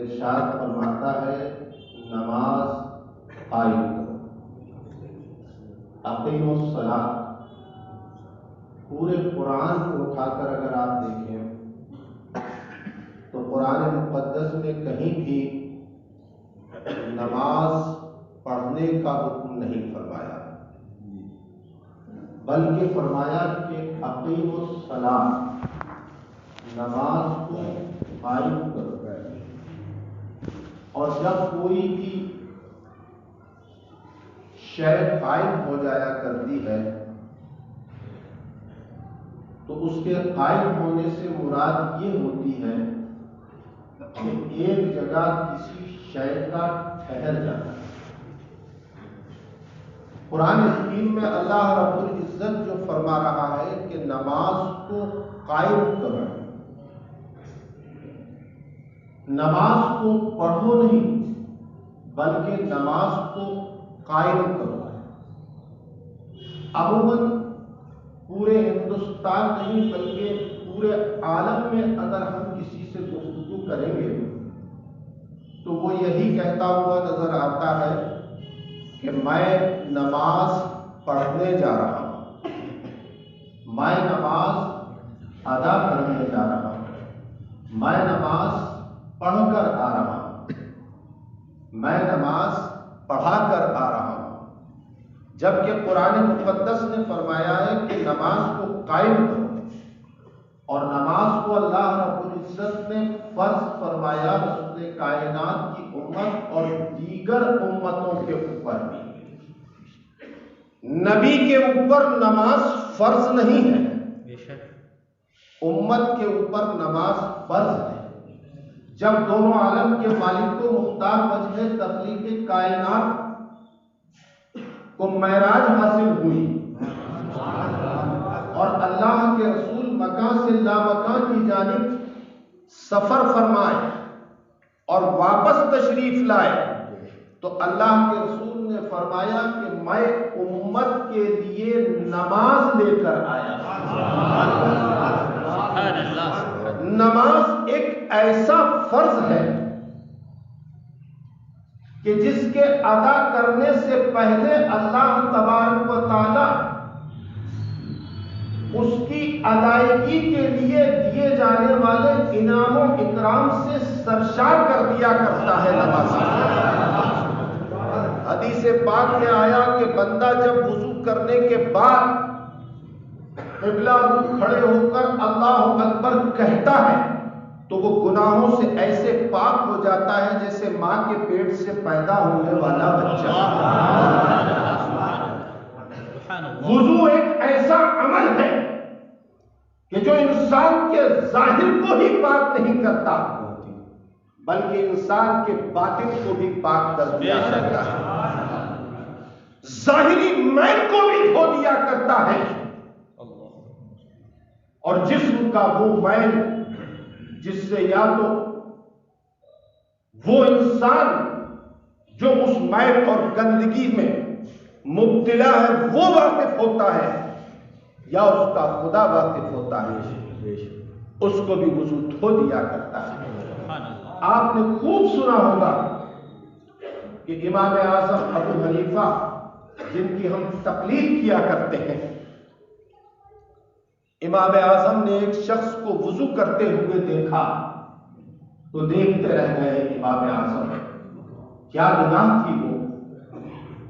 ارشاد فرماتا ہے نماز قائم کرو، اقیموا الصلاۃ۔ پورے قرآن کو اٹھا کر اگر آپ دیکھیں تو قرآن مقدس میں کہیں بھی نماز پڑھنے کا حکم نہیں فرمایا، بلکہ فرمایا کہ اقیموا الصلاۃ، نماز کو قائم کرو۔ اور جب کوئی بھی شے قائم ہو جایا کرتی ہے تو اس کے قائم ہونے سے مراد یہ ہوتی ہے کہ ایک جگہ کسی شے کا ٹھہر جانا۔ قرآن حکیم میں اللہ رب العزت جو فرما رہا ہے کہ نماز کو قائم کرو، نماز کو پڑھو نہیں بلکہ نماز کو قائم کرو۔ عموماً پورے ہندوستان نہیں بلکہ پورے عالم میں اگر ہم کسی سے گفتگو کریں گے تو وہ یہی کہتا ہوا نظر آتا ہے کہ میں نماز پڑھنے جا رہا ہوں، میں نماز ادا کرنے جا رہا ہوں، میں نماز پڑھ کر آ رہا ہوں، میں نماز پڑھا کر آ رہا ہوں۔ جبکہ قرآن مقدس نے فرمایا ہے کہ نماز کو قائم کرو، اور نماز کو اللہ رب العزت نے فرض فرمایا رسول کائنات کی امت اور دیگر امتوں کے اوپر بھی۔ نبی کے اوپر نماز فرض نہیں ہے، امت کے اوپر نماز فرض ہے۔ جب دونوں عالم کے مالک و مختار وجہ تخلیق کائنات کو معراج حاصل ہوئی اور اللہ کے رسول مکان سے لامکان کی جانب سفر فرمائے اور واپس تشریف لائے تو اللہ کے رسول نے فرمایا کہ میں امت کے لیے نماز لے کر آیا۔ نماز ایک ایسا فرض ہے کہ جس کے ادا کرنے سے پہلے اللہ تبارک و تعالی اس کی ادائیگی کے لیے دیے جانے والے انعام و اکرام سے سرشار کر دیا کرتا ہے نماز۔ حدیث پاک میں آیا کہ بندہ جب وضو کرنے کے بعد قبلہ رخ کھڑے ہو کر اللہ اکبر کہتا ہے تو وہ گناہوں سے ایسے پاک ہو جاتا ہے جیسے ماں کے پیٹ سے پیدا ہونے والا بچہ۔ وضو ایک ایسا عمل ہے کہ جو انسان کے ظاہر کو ہی پاک نہیں کرتا بلکہ انسان کے باطن کو بھی پاک کر دیا کرتا ہے، ظاہری میل کو بھی دھو دیا کرتا ہے، اور جسم کا وہ میل جس سے یا تو وہ انسان جو اس میل اور گندگی میں مبتلا ہے وہ واقف ہوتا ہے یا اس کا خدا واقف ہوتا ہے، اس کو بھی وضو دھو دیا کرتا ہے۔ آپ نے خوب سنا ہوگا کہ امام اعظم ابو حنیفہ جن کی ہم تقلید کیا کرتے ہیں، امام اعظم نے ایک شخص کو وضو کرتے ہوئے دیکھا تو دیکھتے رہ گئے امام اعظم، کیا نگاہ تھی وہ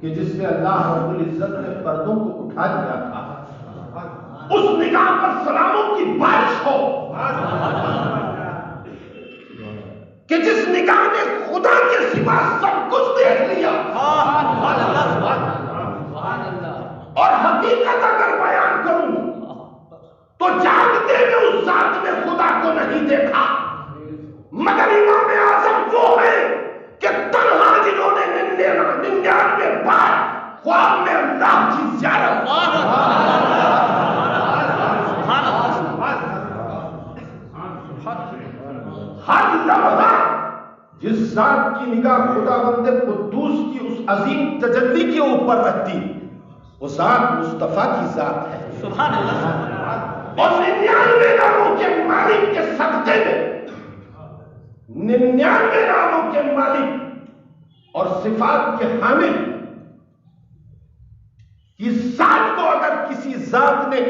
کہ جس سے اللہ رب العزت نے پردوں کو اٹھا دیا تھا۔ اس نگاہ پر سلاموں کی بارش ہو کہ جس نگاہ نے خدا کے سوا سب کچھ دیکھ لیا، اور حقیقت اگر بیان کروں تو جانتے میں اس ذات نے خدا کو نہیں دیکھا، مگر امام اعظم وہ ہے کہ تنہا جنہوں نے 99 بار خواب میں اللہ کی زیارت ہر لمحہ جس ذات کی نگاہ خدا بند قدوس کی اس عظیم تجلی کے اوپر رہتی وہ ذات مصطفیٰ کی ذات ہے، سبحان اللہ۔ اور 99 ناموں کے مالک کے صدقے میں 99 ناموں کے مالک اور صفات کے حامل کی ذات کو اگر کسی ذات نے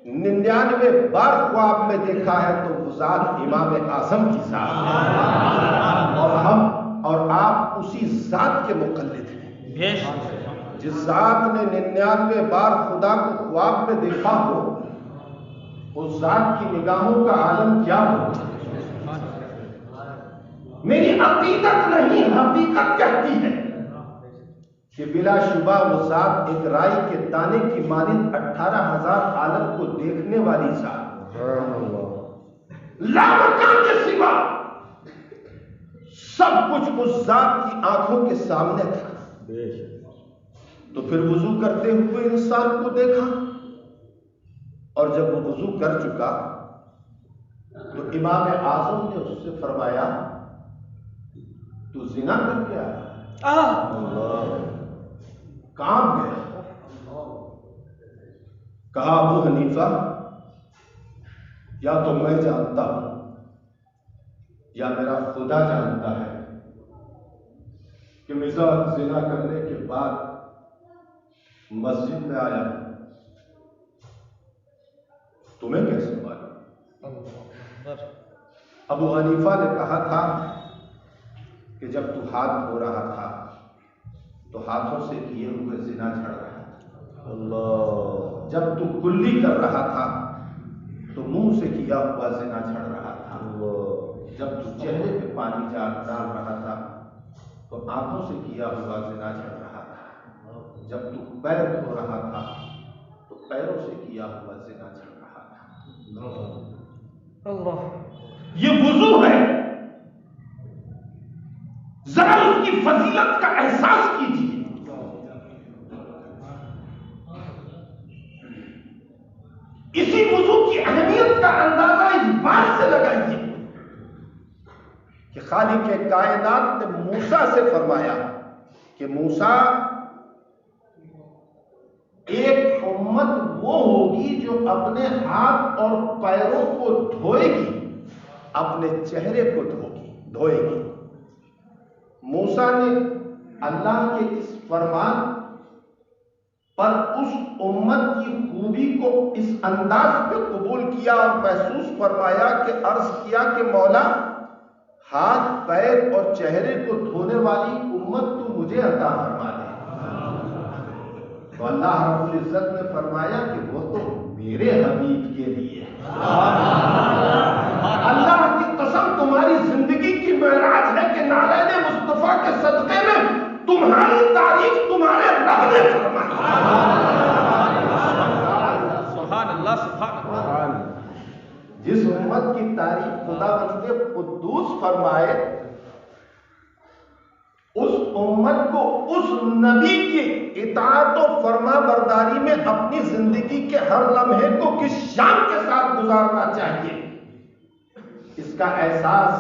99 بار خواب میں دیکھا ہے تو وہ ذات امام اعظم کی ذات ہے، اور ہم اور آپ اسی ذات کے مقلد ہیں۔ جس ذات نے 99 بار خدا کو خواب میں دیکھا ہو، اس ذات کی نگاہوں کا عالم کیا ہو؟ میری عقیدت نہیں، حقیقت کہتی ہے کہ بلا شبہ وہ ذات ایک رائی کے دانے کی مانند 18,000 عالم کو دیکھنے والی ذات، لامکان کے سوا سب کچھ اس ذات کی آنکھوں کے سامنے تھا۔ تو پھر وضو کرتے ہوئے انسان کو دیکھا، اور جب وہ وضو کر چکا تو امام اعظم نے اس سے فرمایا تو زنا کر کے آیا؟ کام گیا؟ کہا ابو حنیفہ یا تو میں جانتا ہوں یا میرا خدا جانتا ہے کہ مزاج زنا کرنے کے بعد مسجد میں آیا، تمہیں کیسے معلوم؟ ابو حنیفہ نے کہا تھا کہ جب تو ہاتھ دھو رہا تھا تو ہاتھوں سے کیے ہوئے زنا جھڑ رہا تھا، اللہ جب تو کلی کر رہا تھا تو منہ سے کیا ہوا زنا جھڑ رہا تھا، اللہ جب تو چہرے پہ پانی ڈال رہا تھا تو آنکھوں سے کیا ہوا زنا جھڑ رہا تھا، جب تو پیر دھو رہا تھا تو پیروں سے کیا ہوا زنا جھڑ رہا تھا۔ اللہ یہ وضو ہے، ذرا اس کی فضیلت کا احساس کیجیے۔ اسی وضو کی اہمیت کا اندازہ اس بات سے لگائیے کہ خالق کائنات نے موسیٰ سے فرمایا کہ موسیٰ ایک امت وہ ہوگی جو اپنے ہاتھ اور پیروں کو دھوئے گی، اپنے چہرے کو دھوئے گی۔ موسیٰ نے اللہ کے اس فرمان پر اس امت کی خوبی کو اس انداز پہ قبول کیا اور محسوس فرمایا کہ عرض کیا کہ مولا ہاتھ پیر اور چہرے کو دھونے والی امت تو مجھے عطا فرما دے۔ تو اللہ رب العزت نے فرمایا کہ وہ تو میرے حبیب کے لیے ہے۔ اللہ کی قسم تمہاری زندگی کی معراج ہے کہ نالین مصطفیٰ کے صدقے میں تمہاری تعریف تمہارے رب نے فرمائی۔ سبحان اللہ سبحان اللہ۔ جس امت کی تعریف خداوند قدوس فرمائے، اس امت کو اس نبی کی اطاعت و فرما برداری میں اپنی زندگی کے ہر لمحے کو کس شان کے ساتھ گزارنا چاہیے، اس کا احساس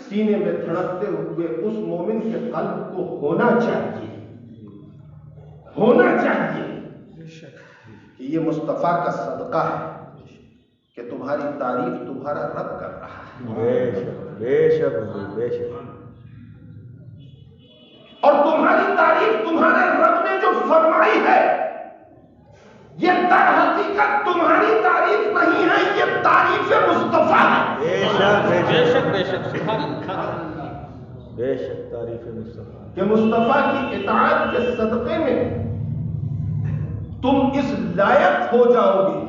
سینے میں دھڑکتے ہوئے اس مومن کے قلب کو ہونا چاہیے کہ یہ مصطفیٰ کا صدقہ ہے کہ تمہاری تعریف تمہارا رب کر رہا ہے، بے شک اور تمہاری تعریف تمہارے رب نے جو فرمائی ہے یہ در حقیقت تمہاری تعریف نہیں ہے، یہ تعریف مصطفیٰ ہے۔ بے شک تعریف مصطفیٰ کہ مصطفیٰ کی اطاعت کے صدقے میں تم اس لائق ہو جاؤ گے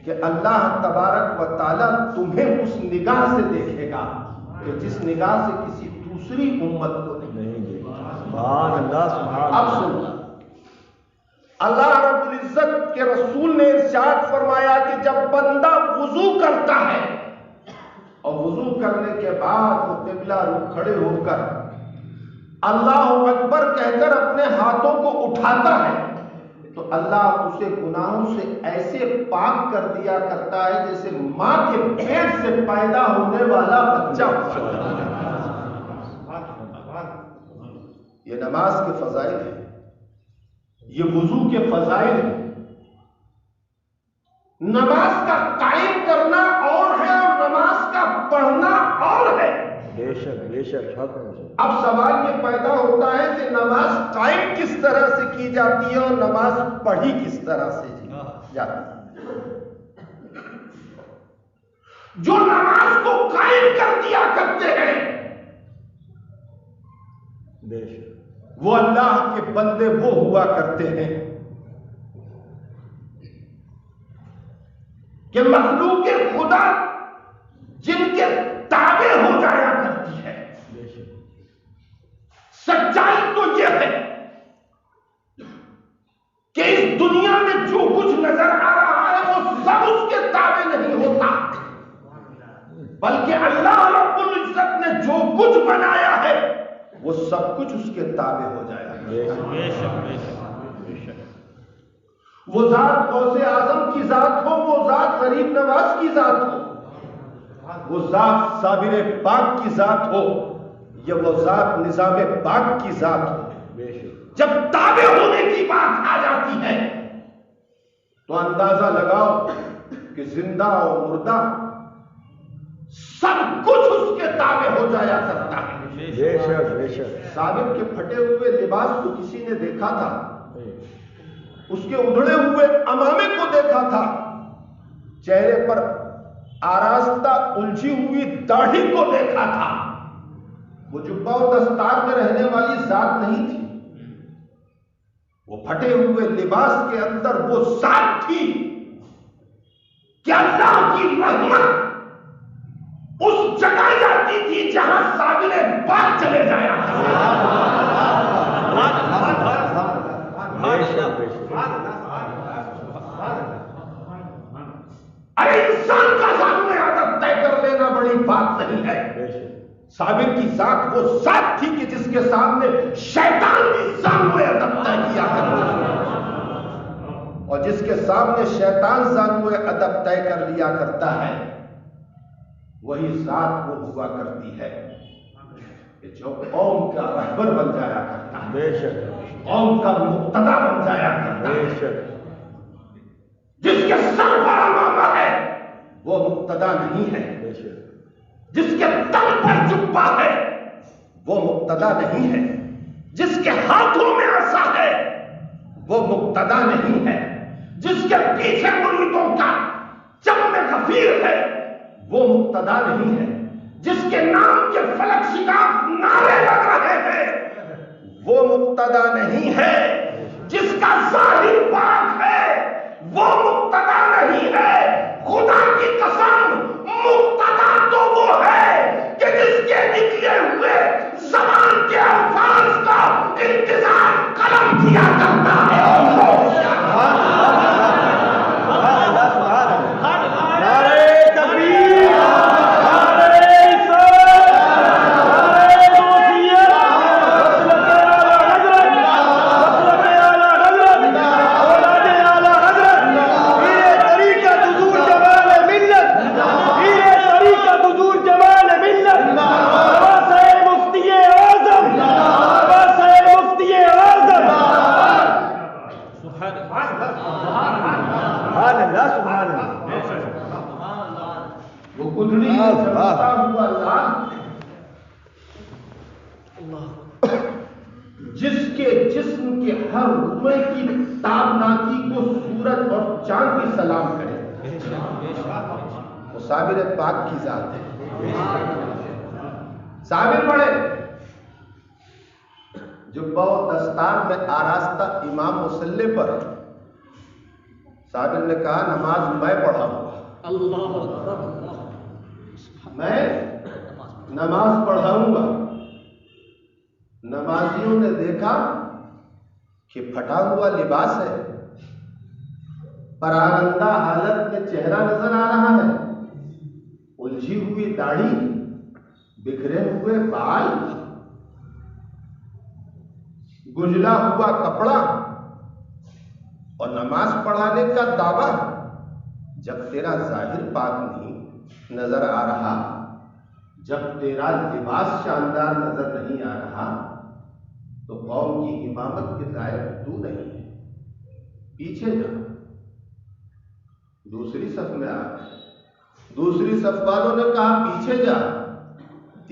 کہ اللہ تبارک و تعالیٰ تمہیں اس نگاہ سے دیکھے گا کہ جس نگاہ سے کسی دوسری امت کو نہیں دیکھا۔ اب سنو، اللہ رب العزت کے رسول نے ارشاد فرمایا کہ جب بندہ وضو کرتا ہے اور وضو کرنے کے بعد وہ قبلہ رخ کھڑے ہو کر اللہ اکبر کہہ کر اپنے ہاتھوں کو اٹھاتا ہے تو اللہ اسے گناہوں سے ایسے پاک کر دیا کرتا ہے جیسے ماں کے پیٹ سے پیدا ہونے والا بچہ ہوتا ہے۔ یہ نماز کے فضائل ہیں، یہ وضو کے فضائل ہیں۔ نماز کا قائم کرنا اور ہے اور نماز کا پڑھنا اور ہے۔ بے شک بے شک. اب سوال یہ پیدا ہوتا ہے کہ نماز قائم کس طرح سے کی جاتی ہے اور نماز پڑھی کس طرح سے جاتی ہے. جو نماز کو قائم کر دیا کرتے ہیں بے شک وہ اللہ کے بندے وہ ہوا کرتے ہیں کہ مخلوق خدا جن کے تابع ہو جایا کرتی ہے. سچائی تو یہ ہے کہ اس دنیا میں جو کچھ نظر آ رہا ہے وہ سب اس کے تابع نہیں ہوتا، بلکہ اللہ رب العزت نے جو کچھ بنایا ہے وہ سب کچھ اس کے تابع ہو جایا. وہ ذات غوث اعظم کی ذات ہو، وہ ذات غریب نواز کی ذات ہو، وہ ذات صابر پاک کی ذات ہو یا وہ ذات نظام پاک کی ذات ہو، جب تابع ہونے کی بات آ جاتی ہے تو اندازہ لگاؤ کہ زندہ اور مردہ سب کچھ اس کے تابع ہو جایا کرتا ہے. بے شک بے شک. صابر کے پھٹے ہوئے لباس کو کسی نے دیکھا تھا، اس کے ادھڑے ہوئے امامے کو دیکھا تھا، چہرے پر آراستہ الجھی ہوئی داڑھی کو دیکھا تھا. وہ جبہ و دستار میں رہنے والی ذات نہیں تھی، وہ پھٹے ہوئے لباس کے اندر وہ ذات تھی کہ اللہ کی رحمت اس جگہ جاتی تھی جہاں صابر پاک چلے جایا تھا. ارے انسان کا سامنے عادت طے کر لینا بڑی بات نہیں ہے. صابر کی ذات وہ ذات تھی کہ جس کے سامنے شیطان بھی سامنے ادب طے کیا کرتا ہے، اور جس کے سامنے شیطان سامنے ادب طے کر لیا کرتا ہے وہی ذات وہ ہوا کرتی ہے کہ جو قوم کا رہبر بن جایا کرتا ہے، بے شک قوم کا مقتدا بن جایا کرتا ہے. بے شک. جس کے سر پر امامہ ہے وہ مقتدا نہیں ہے، بے شک. جس کے تن پر جبہ ہے وہ مقتدا نہیں ہے، جس کے ہاتھوں میں عصا ہے وہ مقتدا نہیں ہے، جس کے پیچھے مریدوں کا چم غفیر ہے وہ مقتدا نہیں ہے، جس کے نام کے فلک شکاف نعرے لگ رہے ہیں وہ مقتدا نہیں ہے، جس کا ظاہر پاک ہے وہ مقتدا نہیں ہے. خدا کی قسم مقتدا تو وہ ہے کہ جس کے نکلے ہوئے زبان کے الفاظ کا انتظار قلم کیا کرتا ہے. جس کے جسم کے ہر روئے کی تابناکی کو سورج اور چاند کی سلام کرے وہ صابر پاک کی ذات ہے. صابر پڑھے جبہ و دستار میں آراستہ امام مصلی پر صابر نے کہا نماز میں پڑھاؤں گا، میں نماز پڑھاؤں گا. نمازیوں نے دیکھا کہ پھٹا ہوا لباس ہے، پراگندہ حالت میں چہرہ نظر آ رہا ہے، الجھی ہوئی داڑھی، بکھرے ہوئے بال، گجلا ہوا کپڑا اور نماز پڑھانے کا دعویٰ. جب تیرا ظاہر پاک نہیں نظر آ رہا، جب تیرا لباس شاندار نظر نہیں آ رہا تو قوم کی امامت کے لائق تو نہیں ہے، پیچھے جا. دوسری صف میں آ گئے، دوسری صف والوں نے کہا پیچھے جا.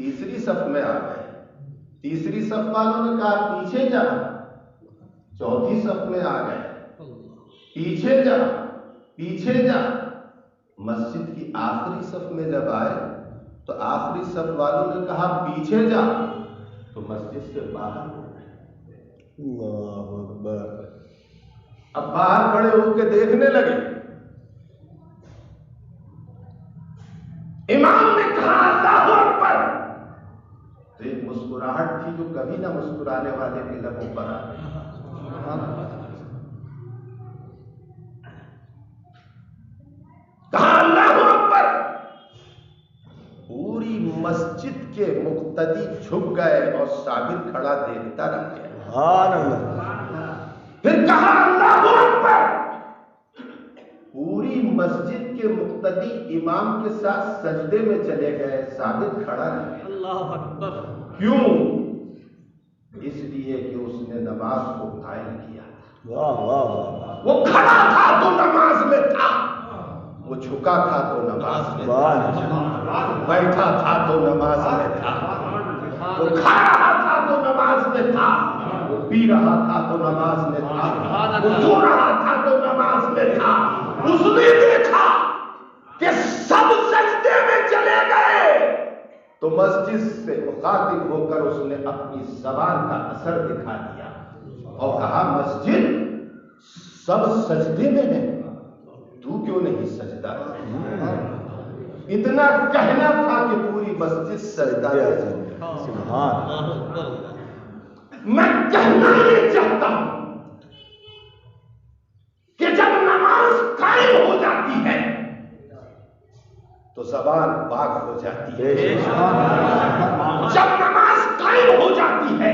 تیسری صف میں آ گئے. تیسری صف والوں نے کہا پیچھے جا. چوتھی صف میں آ گئے. پیچھے جا پیچھے جا. مسجد کی آخری صف میں جب آئے تو آخری صف والوں نے کہا پیچھے جا, تو مسجد سے باہر ہو گئے. اللہ اکبر. اب باہر کھڑے ہو کے دیکھنے لگے. امام نے کہا اللہ اکبر, تو ایک مسکراہٹ تھی جو کبھی نہ مسکرانے والے کے لبوں پر آ گئی. کہا اللہ اکبر. پوری مسجد کے مقتدی جھک گئے اور صابر کھڑا دیکھتا رہ گیا. سبحان اللہ. پھر کہا اللہ اکبر. پوری مسجد کے مقتدی امام کے ساتھ سجدے میں چلے گئے, ثابت کھڑا رہ گیا. اللہ اکبر. کیوں؟ اس لیے کہ اس نے نماز کو قائم کیا. واہ واہ واہ. وہ کھڑا تھا تو نماز میں تھا, وہ جھکا تھا تو نماز میں تھا, بیٹھا تھا تو نماز میں تھا, وہ کھا رہا تھا تو نماز میں تھا, وہ پی رہا تھا تو نماز میں تھا, وہ سو رہا تھا تو نماز میں تھا. اس نے دیکھا کہ سب سجدے میں چلے گئے تو مسجد سے مخاطب ہو کر اس نے اپنی زبان کا اثر دکھا دیا اور کہا مسجد سب سجدے میں ہے, تو کیوں نہیں سجدہ؟ اتنا کہنا تھا کہ پوری مسجد سجدہ ہے. سبحان. میں کہنا یہ چاہتا ہوں کہ جب نماز قائم ہو جاتی ہے تو زبان پاک ہو جاتی ہے. جب نماز قائم ہو جاتی ہے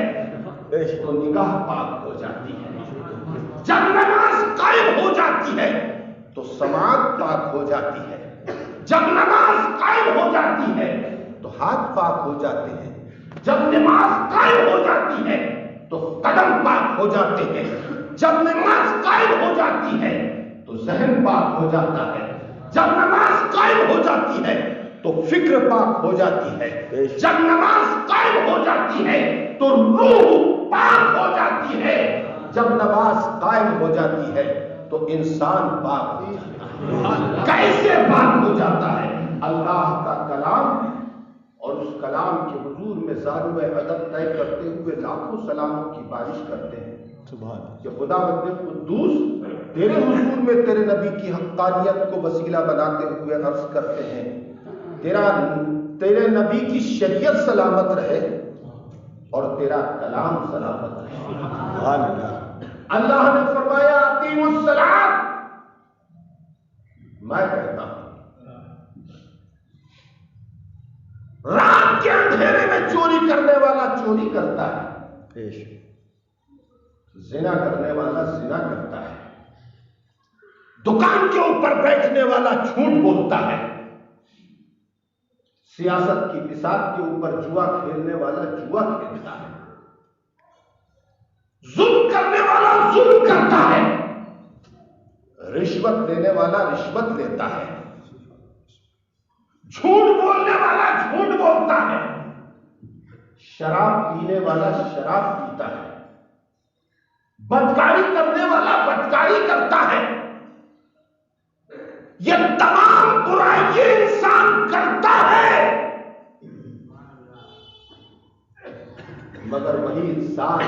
تو نگاہ پاک ہو جاتی ہے. جب نماز قائم ہو جاتی ہے تو سماعت پاک ہو جاتی ہے. جب نماز قائم ہو جاتی ہے تو ہاتھ پاک ہو جاتے ہیں. جب نماز قائم ہو جاتی ہے تو قدم پاک ہو جاتے ہیں. جب نماز قائم ہو جاتی ہے تو ذہن پاک ہو جاتا ہے. جب نماز قائم ہو جاتی ہے تو فکر پاک ہو جاتی ہے. جب نماز قائم ہو جاتی ہے تو روح پاک ہو جاتی ہے. جب نماز قائم ہو جاتی ہے تو انسان پاک ہو جاتا ہے. کیسے پاک ہو جاتا ہے؟ اللہ کا کلام اور اس کلام کے حضور میں زارو ادب طے کرتے ہوئے لاکھوں سلاموں کی بارش کرتے ہیں. سبحان. کہ خدا مند قدوس تیرے حضور میں تیرے نبی کی حقانیت کو وسیلہ بناتے ہوئے عرض کرتے ہیں تیرے نبی کی شریعت سلامت رہے اور تیرا کلام سلامت رہے. سبحان اللہ. اللہ نے فرمایا اقیموا الصلاۃ. میں کہتا ہوں رات کے اندھیرے میں چوری کرنے والا چوری کرتا ہے, زنا کرنے والا زنا کرتا ہے, دکان کے اوپر بیٹھنے والا جھوٹ بولتا ہے, سیاست کی بساط کے اوپر جوا کھیلنے والا جوا کھیلتا ہے, ظلم کرنے والا ظلم کرتا ہے, رشوت لینے والا رشوت لیتا ہے, جھوٹ بولنے والا جھوٹ بولتا ہے, شراب پینے والا شراب پیتا ہے, بدکاری کرنے والا بدکاری کرتا ہے. یہ تمام برائیاں انسان کرتا ہے, مگر وہی انسان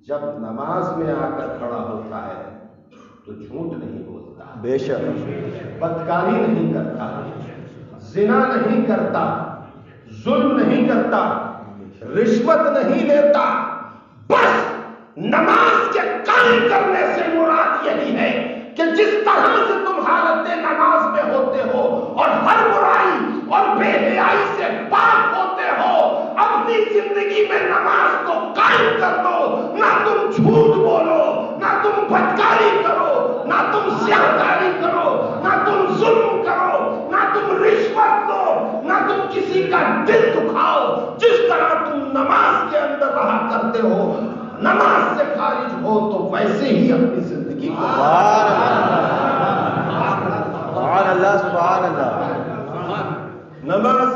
جب نماز میں آ کر کھڑا ہوتا ہے تو جھوٹ نہیں بولتا, بے شک, بدکاری نہیں کرتا, زنا نہیں کرتا, ظلم نہیں کرتا, رشوت نہیں لیتا. بس نماز کے قائم کرنے سے مراد یہی ہے کہ جس طرح سے تم حالت نماز میں ہوتے ہو اور ہر برائی اور بے حیائی سے پاک ہوتے ہو, اپنی زندگی میں نماز کو قائم کر دو. نہ تم جھوٹ بولو, نہ تم بدکاری کرو, نہ تم سیاہکاری کرو, نہ تم ظلم کرو, نہ تم رشوت دو, نہ تم کسی کا دل دکھاؤ. جس طرح تم نماز کے اندر رہا کرتے ہو, نماز سے خارج ہو تو ویسے ہی اپنی زندگی کو. سبحان اللہ. سبحان اللہ. نماز